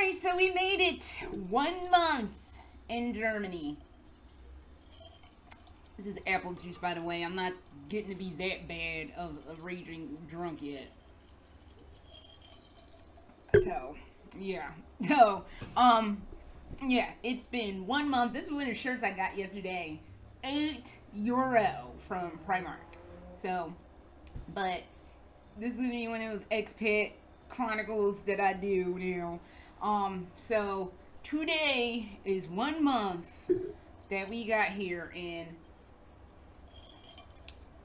Alright, so we made it 1 month in Germany. This is apple juice, by the way. I'm not getting to be that bad of a raging drunk yet. So, yeah. So, yeah, it's been 1 month. This is one of the shirts I got yesterday. €8 from Primark. So, but this is gonna be one of those Expat Chronicles that I do now. So today is 1 month that we got here, and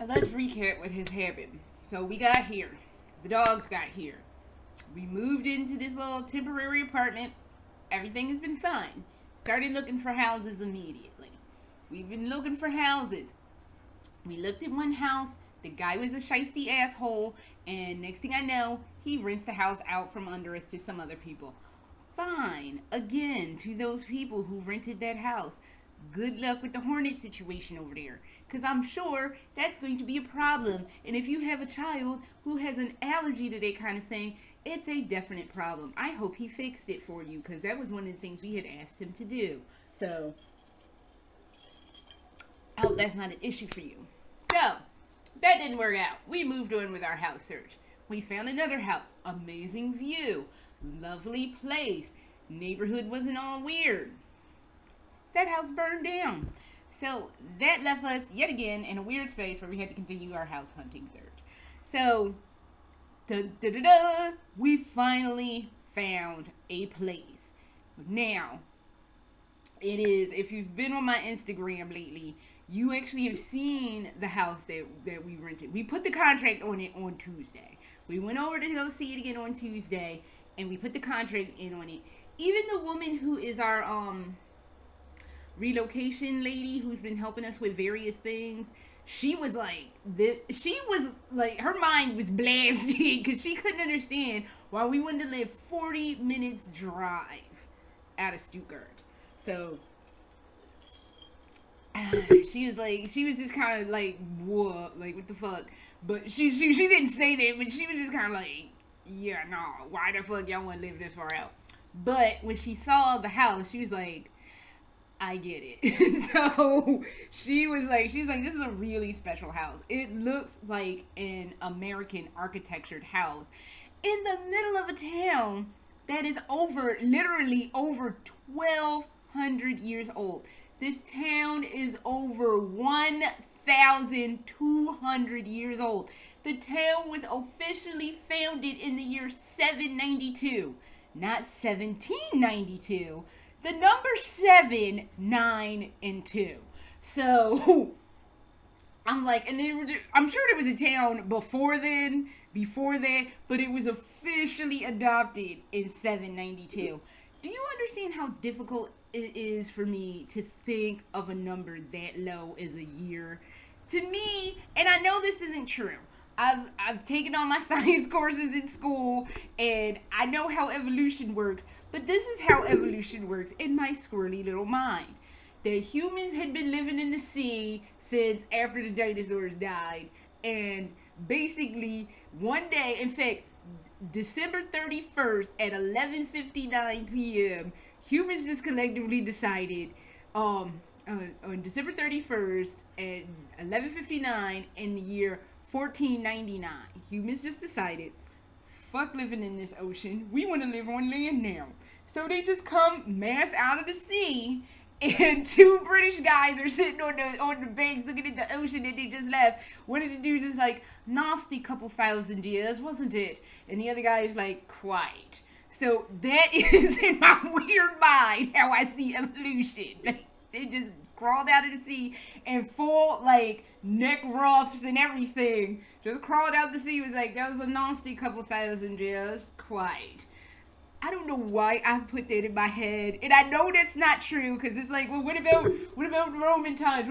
let's recap what has happened. So we got here, the dogs got here, we moved into this little temporary apartment. Everything has been fine. Started looking for houses immediately. We've been looking for houses. We looked at one house. The guy was a shiesty asshole, and next thing I know, he rents the house out from under us to some other people. Fine. Again, to those people who rented that house, good luck with the hornet situation over there, because I'm sure that's going to be a problem. And if you have a child who has an allergy to that kind of thing, it's a definite problem. I hope he fixed it for you, because that was one of the things we had asked him to do. So, I hope that's not an issue for you. So, that didn't work out. We moved on with our house search. We found another house. Amazing view. Lovely place. Neighborhood wasn't all weird. That house burned down. So that left us yet again in a weird space where we had to continue our house hunting search. So, we finally found a place. Now, it is, if you've been on my Instagram lately, you actually have seen the house that we rented. We put the contract on it on Tuesday. We went over to go see it again on Tuesday, and we put the contract in on it. Even the woman who is our relocation lady, who's been helping us with various things, she was like this. She was like, her mind was blasted because she couldn't understand why we wanted to live 40 minutes drive out of Stuttgart. So she was just kind of like, what, like, what the fuck? But she didn't say that, but she was just kind of like, yeah, no, why the fuck y'all want to live this far out? But when she saw the house, she was like, I get it. So she's like, this is a really special house. It looks like an American architectured house in the middle of a town that is literally over 1,200 years old. This town is over 1,200 years old. The town was officially founded in the year 792, not 1792. The number 7, 9, and 2. So, I'm like, and I'm sure there was a town before that, but it was officially adopted in 792. Do you understand how difficult it is for me to think of a number that low as a year? To me, and I know this isn't true, I've taken all my science courses in school, and I know how evolution works, but this is how evolution works in my squirrely little mind. The humans had been living in the sea since after the dinosaurs died, and basically one day, in fact, December 31st at 11:59 p.m., humans just collectively decided on December 31st at 11:59 in the year 1499, humans just decided, fuck living in this ocean, we want to live on land now. So they just come mass out of the sea, and two British guys are sitting on the banks looking at the ocean that they just left. One of the dudes is like, nasty couple thousand years, wasn't it? And the other guy is like, quite. So that is in my weird mind how I see evolution. Like, they just crawled out of the sea and full, like, neck ruffs and everything. Just crawled out the sea. Was like, that was a nasty couple thousand years. Quite. I don't know why I put that in my head, and I know that's not true, because it's like, well, what about Roman times?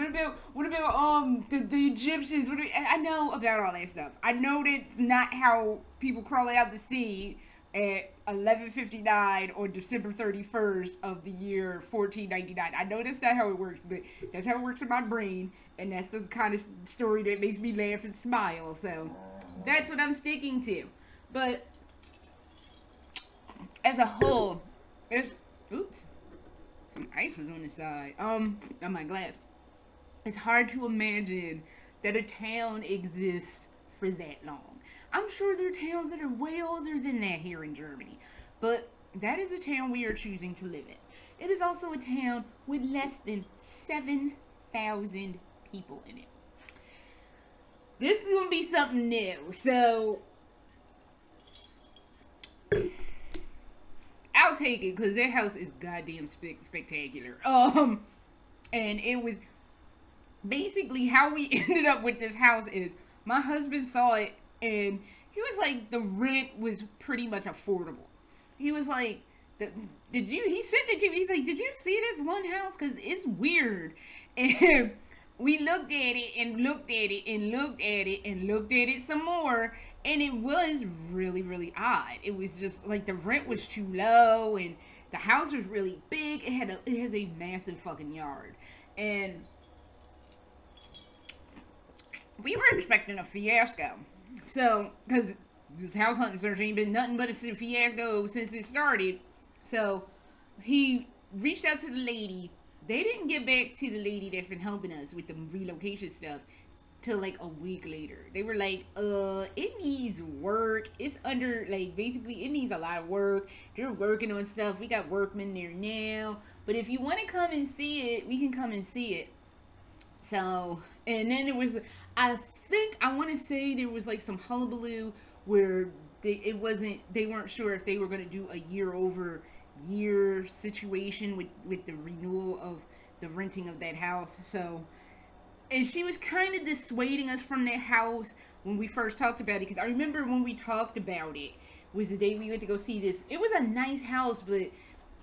What about the Egyptians? I know about all that stuff. I know that's not how people crawl out the sea at 11:59 on December 31st of the year 1499. I know that's not how it works, but that's how it works in my brain, and that's the kind of story that makes me laugh and smile. So that's what I'm sticking to. But as a whole, It's, oops, some ice was on the side. On my glass. It's hard to imagine that a town exists for that long. I'm sure there are towns that are way older than that here in Germany, but that is a town we are choosing to live in. It is also a town with less than 7,000 people in it. This is gonna be something new, so I'll take it because that house is goddamn spectacular. And it was basically how we ended up with this house is my husband saw it and he was like, the rent was pretty much affordable. He was like, he sent it to me. He's like, did you see this one house? Because it's weird. And we looked at it and looked at it and looked at it and looked at it some more. And it was really, really odd. It was just like the rent was too low and the house was really big. It has a massive fucking yard. And we were expecting a fiasco. So, because this house hunting search ain't been nothing but a fiasco since it started. So, he reached out to the lady. They didn't get back to the lady that's been helping us with the relocation stuff till like a week later. They were like, it needs work. It's under, like, basically, it needs a lot of work. They're working on stuff. We got workmen there now. But if you want to come and see it, we can come and see it. So, and then it was, I want to say there was like some hullabaloo where they weren't sure if they were going to do a year over year situation with the renewal of the renting of that house. So, and she was kind of dissuading us from that house when we first talked about it, because I remember when we talked about it was the day we went to go see this. It was a nice house, but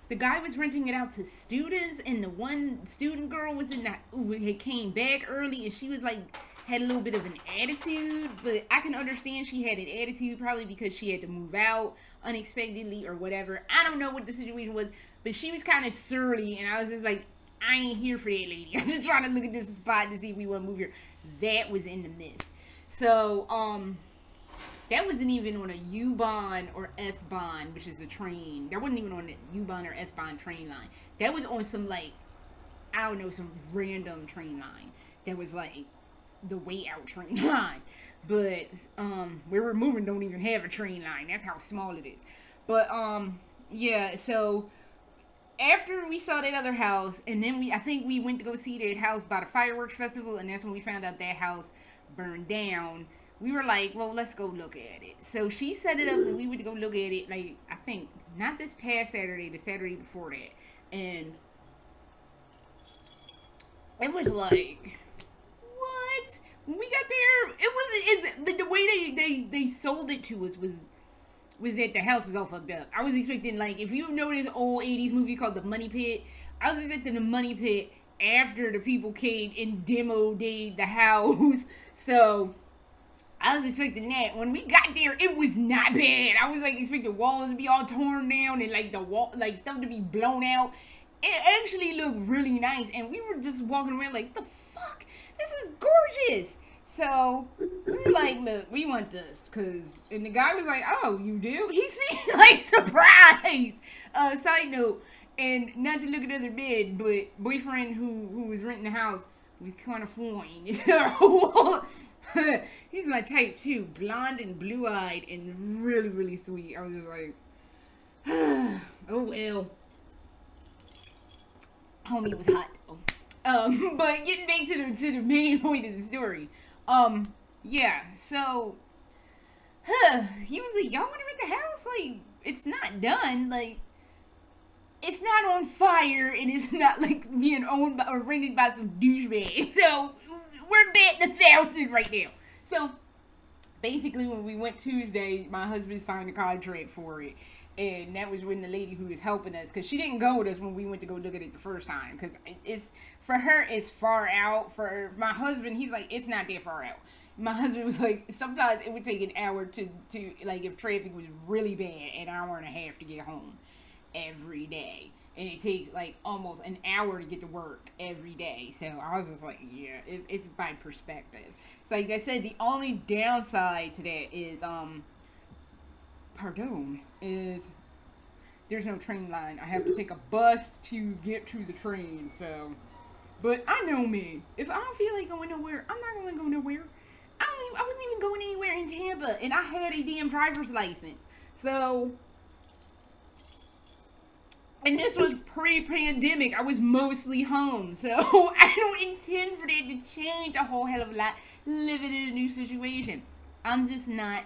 the guy was renting it out to students, and the one student girl was had came back early, and she was like, had a little bit of an attitude, but I can understand she had an attitude probably because she had to move out unexpectedly or whatever. I don't know what the situation was, but she was kind of surly, and I was just like, I ain't here for that lady. I'm just trying to look at this spot to see if we want to move here. That was in the mist. So, that wasn't even on a U-Bahn or S-Bahn, which is a train. That wasn't even on the U-Bahn or S-Bahn train line. That was on some, like, I don't know, some random train line. That was, like, the way out train line. But, where we're moving don't even have a train line. That's how small it is. But, yeah, so after we saw that other house, and then I think we went to go see that house by the fireworks festival, and that's when we found out that house burned down. We were like, well, let's go look at it. So she set it up and we went to go look at it, like, I think, not this past Saturday, the Saturday before that. And it was like, what? When we got there, the way they sold it to us was that the house was all fucked up. I was expecting, like, if you know this old 80s movie called The Money Pit, I was expecting The Money Pit after the people came and demoed the house. So I was expecting that. When we got there, it was not bad. I was like expecting walls to be all torn down and like the wall, like stuff to be blown out. It actually looked really nice, and we were just walking around like, the fuck, this is gorgeous. So we were like, look, we want this, and the guy was like, oh, you do? He seemed like surprised. Side note, and not to look at other bed, but boyfriend who was renting the house was kind of fine. He's my type too, blonde and blue-eyed and really, really sweet. I was just like, oh well. Homie, it was hot. But getting back to the main point of the story. Yeah, so he was like, y'all want to rent the house? Like, it's not done. Like, it's not on fire, and it's not like being owned by, or rented by some douchebag. So we're betting 1,000 right now. So basically, when we went Tuesday, my husband signed a contract for it, and that was when the lady who was helping us, because she didn't go with us when we went to go look at it the first time, because it's, for her, it's far out. For my husband, he's like, it's not that far out. My husband was like, sometimes it would take an hour to like, if traffic was really bad, an hour and a half to get home every day. And it takes like almost an hour to get to work every day. So I was just like, yeah, it's by perspective. So like I said, the only downside to that is, is there's no train line. I have to take a bus to get to the train. So, but I know me. If I don't feel like going nowhere, I'm not going to go nowhere. I wasn't even going anywhere in Tampa, and I had a damn driver's license. So, and this was pre-pandemic. I was mostly home, so I don't intend for that to change a whole hell of a lot living in a new situation. I'm just not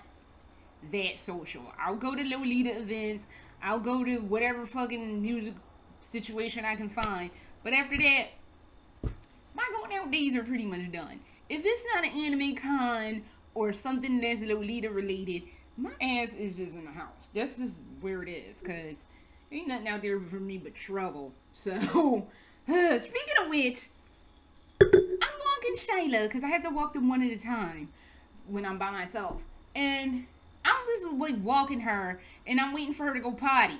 that social. I'll go to Lolita events. I'll go to whatever fucking music situation I can find. But after that, my going out days are pretty much done. If it's not an anime con or something that's Lolita related, my ass is just in the house. That's just where it is, because ain't nothing out there for me but trouble. So, speaking of which, I'm walking Shayla, because I have to walk them one at a time when I'm by myself. And I'm just like walking her, and I'm waiting for her to go potty.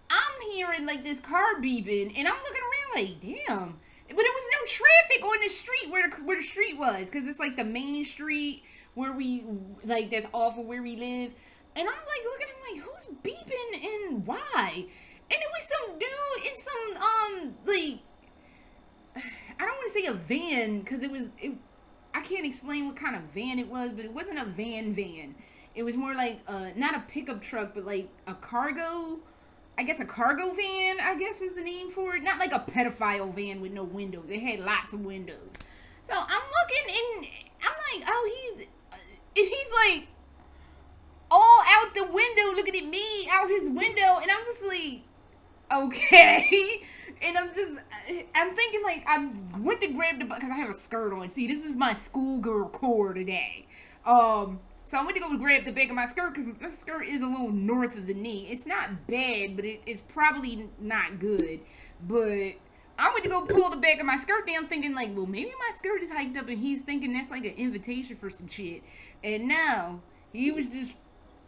I'm hearing like this car beeping, and I'm looking around like, damn. But there was no traffic on the street where the street was, because it's like the main street where we, like, that's off of where we live. And I'm like looking at him like, who's beeping and why? And it was some dude in some like, I don't want to say a van, because I can't explain what kind of van it was, but it wasn't a van. It was more like not a pickup truck, but like a cargo. I guess a cargo van, I guess is the name for it. Not like a pedophile van with no windows. It had lots of windows. So I'm looking and I'm like, oh, he's like all out the window looking at me out his window. And I'm just like, okay. And I'm thinking like, I went to grab the, because I have a skirt on. See, this is my schoolgirl core today. So I went to go grab the back of my skirt, because my skirt is a little north of the knee. It's not bad, but it's probably not good. But I went to go pull the back of my skirt down, thinking like, well, maybe my skirt is hiked up, and he's thinking that's like an invitation for some shit. And no, he was just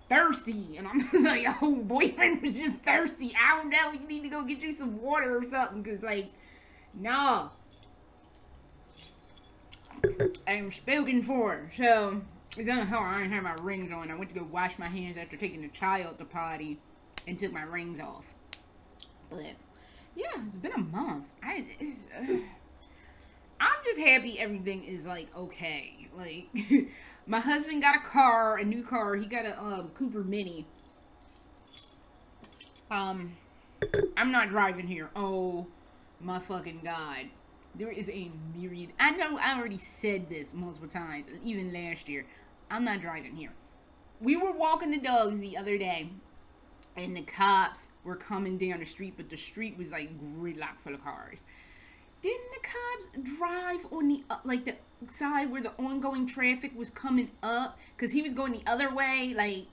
thirsty. And I'm just like, oh, boyfriend was just thirsty. I don't know, you need to go get you some water or something, because like, no. I'm spoken for, so... I didn't have my rings on. I went to go wash my hands after taking the child to potty and took my rings off. But yeah, it's been a month. I'm just happy everything is like okay. Like my husband got a new car. He got a Cooper Mini. I'm not driving here. Oh my fucking God. There is a myriad. I know I already said this multiple times, even last year. I'm not driving here. We were walking the dogs the other day, and the cops were coming down the street, but the street was like gridlock full of cars. Didn't the cops drive on the like the side where the ongoing traffic was coming up? Because he was going the other way, like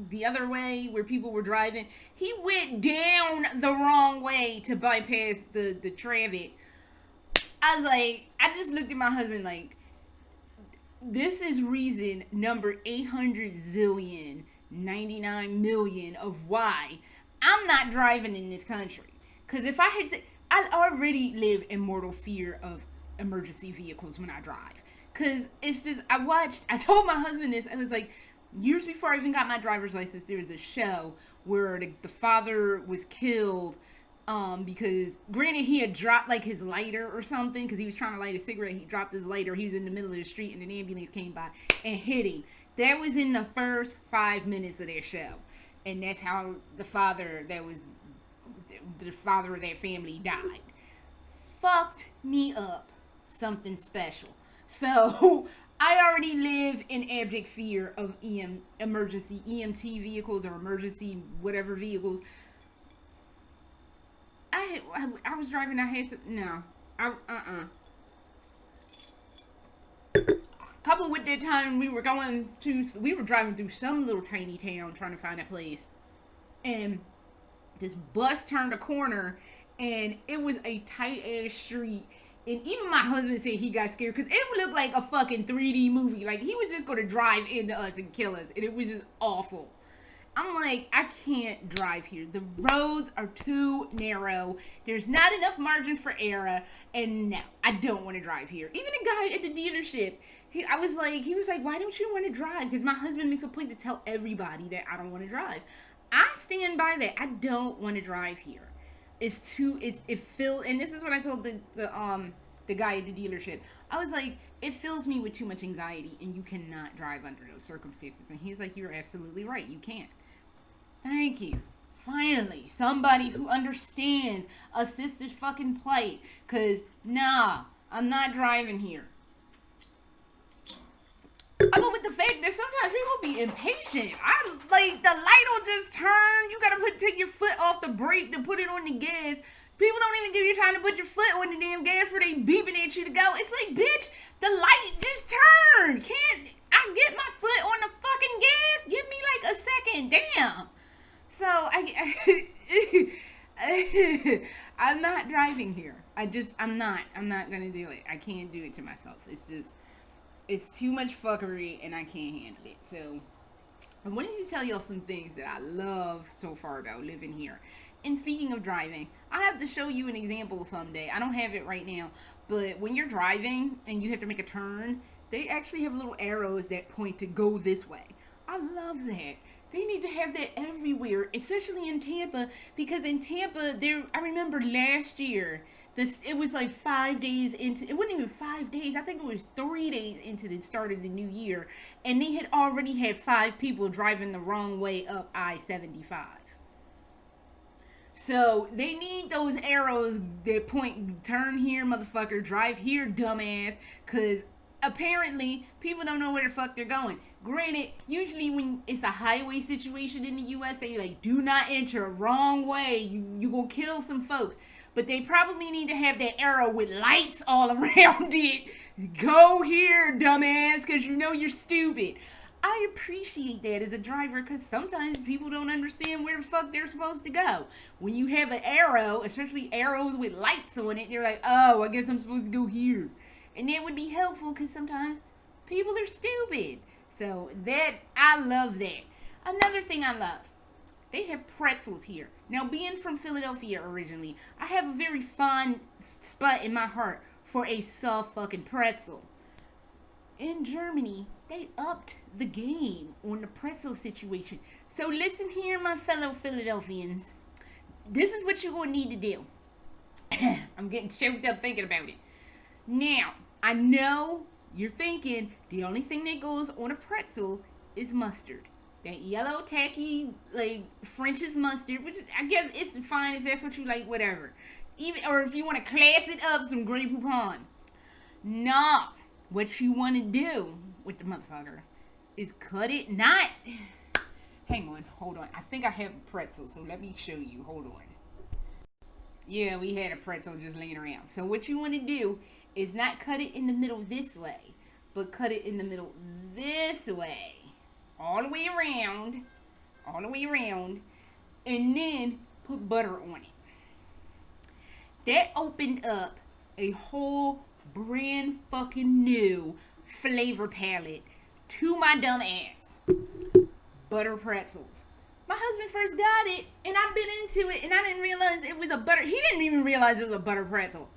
the other way where people were driving. He went down the wrong way to bypass the traffic. I was like, I just looked at my husband like, this is reason number 800 zillion 99 million of why I'm not driving in this country. Because if I had to, I already live in mortal fear of emergency vehicles when I drive. Because it's just, I told my husband this, I was like, years before I even got my driver's license, there was a show where the father was killed because granted he had dropped like his lighter or something because he was trying to light a cigarette. He dropped his lighter. He was in the middle of the street and an ambulance came by and hit him. That was in the first 5 minutes of their show, and that's how the father of that family died. Fucked me up something special. So I already live in abject fear of emergency EMT vehicles or emergency whatever vehicles. I was driving, I had some, no, Coupled with that time we were driving through some little tiny town trying to find a place, and this bus turned a corner, and it was a tight ass street, and even my husband said he got scared because it looked like a fucking 3D movie, like he was just going to drive into us and kill us, and it was just awful. I'm like, I can't drive here. The roads are too narrow. There's not enough margin for error. And no, I don't want to drive here. Even the guy at the dealership, he was like, why don't you want to drive? Because my husband makes a point to tell everybody that I don't want to drive. I stand by that. I don't want to drive here. And this is what I told the guy at the dealership. I was like, it fills me with too much anxiety, and you cannot drive under those circumstances. And he's like, you're absolutely right. You can't. Thank you. Finally, somebody who understands a sister's fucking plight. Cause nah, I'm not driving here. But with the fact that sometimes people be impatient. I like the light will just turn. You gotta take your foot off the brake to put it on the gas. People don't even give you time to put your foot on the damn gas where they beeping at you to go. It's like, bitch, the light just turned. Can't I get my foot on the fucking gas? Give me like a second. Damn. So I'm not driving here. I'm not gonna do it. I can't do it to myself. It's too much fuckery and I can't handle it. So I wanted to tell y'all some things that I love so far about living here. And speaking of driving, I have to show you an example someday. I don't have it right now, but when you're driving and you have to make a turn, they actually have little arrows that point to go this way. I love that. They need to have that everywhere, especially in Tampa, because in Tampa, I remember last year, it was like 5 days into, it wasn't even 5 days, I think it was 3 days into the start of the new year, and they had already had 5 people driving the wrong way up I-75. So, they need those arrows that point, turn here, motherfucker, drive here, dumbass, because apparently, people don't know where the fuck they're going. Granted, usually when it's a highway situation in the U.S., they like, do not enter, wrong way, you gonna kill some folks. But they probably need to have that arrow with lights all around it. Go here, dumbass, because you know you're stupid. I appreciate that as a driver because sometimes people don't understand where the fuck they're supposed to go. When you have an arrow, especially arrows with lights on it, they're like, oh, I guess I'm supposed to go here. And that would be helpful because sometimes people are stupid. So I love that. Another thing I love, they have pretzels here. Now, being from Philadelphia originally, I have a very fond spot in my heart for a soft fucking pretzel. In Germany, they upped the game on the pretzel situation. So listen here, my fellow Philadelphians. This is what you're going to need to do. I'm getting choked up thinking about it. Now, I know you're thinking the only thing that goes on a pretzel is mustard. That yellow, tacky, like, French's mustard, which is, I guess it's fine if that's what you like, whatever. Or if you want to class it up, some Grey Poupon. Nah. What you want to do with the motherfucker is cut it, not... Hang on, hold on. I think I have a pretzel, so let me show you. Hold on. Yeah, we had a pretzel just laying around. So what you want to do is not cut it in the middle this way, but cut it in the middle this way. All the way around. All the way around. And then put butter on it. That opened up a whole brand fucking new flavor palette to my dumb ass. Butter pretzels. My husband first got it, and I've been into it, and I didn't realize it was a butter. He didn't even realize it was a butter pretzel.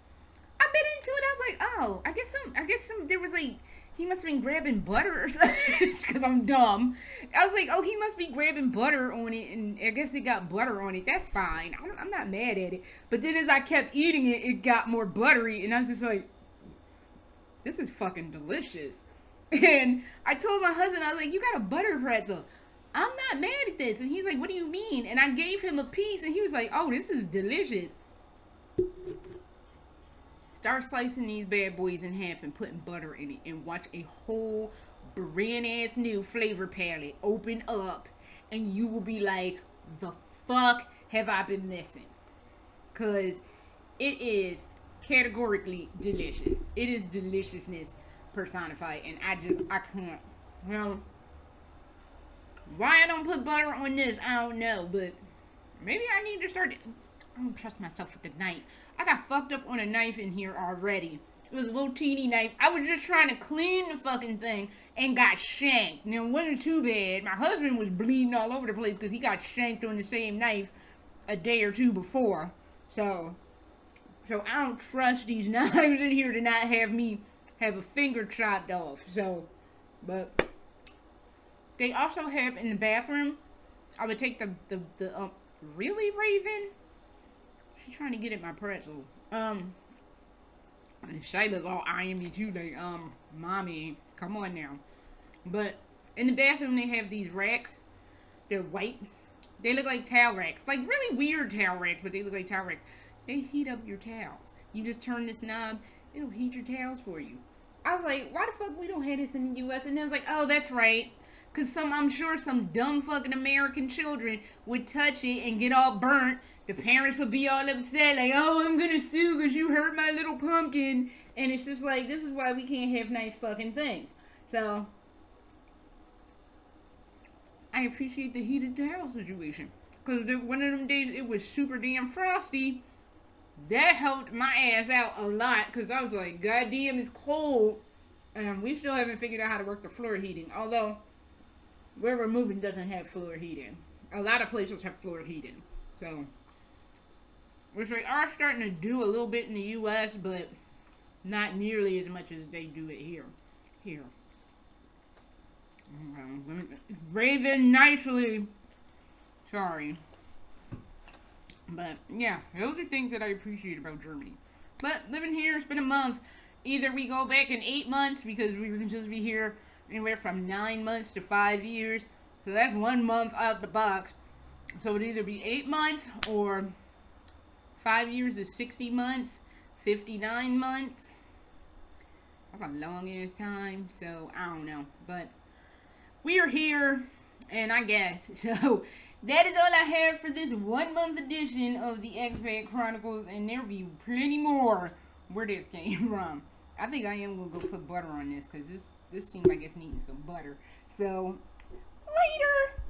I bit into it. I was like, oh, I guess there was like, he must have been grabbing butter or something, because I'm dumb. I was like, oh, he must be grabbing butter on it, and I guess it got butter on it. That's fine. I'm not mad at it. But then as I kept eating it, it got more buttery, and I was just like, this is fucking delicious. And I told my husband, I was like, you got a butter pretzel. I'm not mad at this. And he's like, what do you mean? And I gave him a piece, and he was like, oh, this is delicious. Start slicing these bad boys in half and putting butter in it, and watch a whole brand ass new flavor palette open up, and you will be like, the fuck have I been missing? Because it is categorically delicious. It is deliciousness personified, and I can't. Well, why I don't put butter on this, I don't know, but maybe I need to start. I don't trust myself with the knife. I got fucked up on a knife in here already. It was a little teeny knife. I was just trying to clean the fucking thing and got shanked. Now, it wasn't too bad. My husband was bleeding all over the place because he got shanked on the same knife a day or two before. So I don't trust these knives in here to not have me have a finger chopped off. So, but they also have in the bathroom I would take really, Raven? She's trying to get at my pretzel. And Shayla's all eyeing me too, like, mommy, come on now. But in the bathroom, they have these racks. They're white. They look like towel racks. Like, really weird towel racks, but they look like towel racks. They heat up your towels. You just turn this knob, it'll heat your towels for you. I was like, why the fuck we don't have this in the U.S.? And I was like, oh, that's right. Because I'm sure some dumb fucking American children would touch it and get all burnt. The parents would be all upset, like, oh, I'm going to sue because you hurt my little pumpkin. And it's just like, this is why we can't have nice fucking things. So, I appreciate the heated towel situation. Because one of them days it was super damn frosty. That helped my ass out a lot. Because I was like, God damn, it's cold. And we still haven't figured out how to work the floor heating. Although, where we're moving doesn't have floor heating. A lot of places have floor heating. So, which they are starting to do a little bit in the U.S., but not nearly as much as they do it here. Raven nicely. Sorry. But, yeah, those are things that I appreciate about Germany. But living here, it's been a month. Either we go back in 8 months, because we can just be here anywhere from 9 months to 5 years. So that's 1 month out the box. So it'd either be 8 months, or 5 years is 60 months, 59 months. That's a long ass time, so I don't know. But we are here, and I guess. So that is all I have for this 1 month edition of the Expat Chronicles, and there'll be plenty more where this came from. I think I am going to go put butter on this, because this seems like it's needing some butter. So, later!